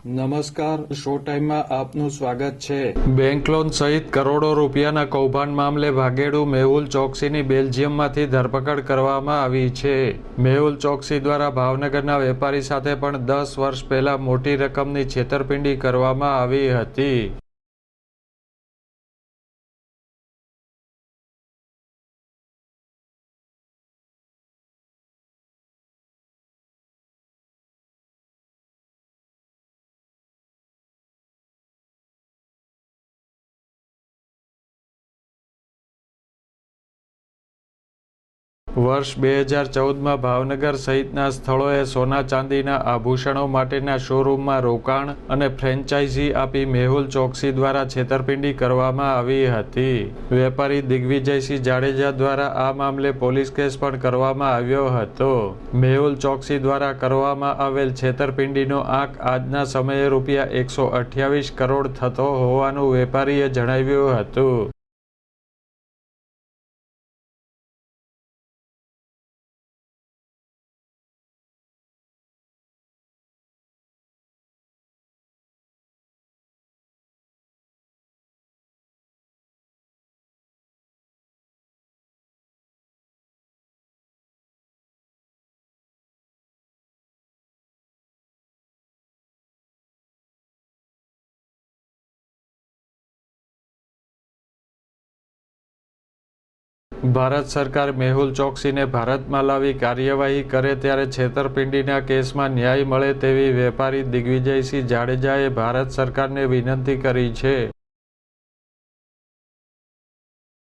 નમસ્કાર, શો ટાઈમમાં આપનું સ્વાગત છે। બેંક લોન સહિત કરોડો રૂપિયાના કૌભાંડ મામલે ભાગેડુ મેહુલ ચોકસીની બેલ્જિયમમાંથી ધરપકડ કરવામાં આવી છે। મેહુલ ચોકસી દ્વારા ભાવનગરના વેપારી સાથે પણ 10 વર્ષ પહેલા મોટી રકમની છેતરપિંડી કરવામાં આવી હતી। વર્ષ 2014માં ભાવનગર સહિતના સ્થળોએ સોના ચાંદીના આભૂષણો માટેના શોરૂમમાં રોકાણ અને ફ્રેન્ચાઇઝી આપી મેહુલ ચોકસી દ્વારા છેતરપિંડી કરવામાં આવી હતી। વેપારી દિગ્વિજયસિંહ જાડેજા દ્વારા આ મામલે પોલીસ કેસ પણ કરવામાં આવ્યો હતો। મેહુલ ચોકસી દ્વારા કરવામાં આવેલ છેતરપિંડીનો આંક આજના સમયે રૂપિયા 128 કરોડ થતો હોવાનું વેપારીએ જણાવ્યું હતું। ભારત સરકાર મેહુલ ચોકસીને ભારતમાં લાવી કાર્યવાહી કરે ત્યારે છેતરપિંડીના કેસમાં ન્યાય મળે તેવી વેપારી દિગ્વિજયસિંહ જાડેજાએ ભારત સરકારને વિનંતી કરી છે।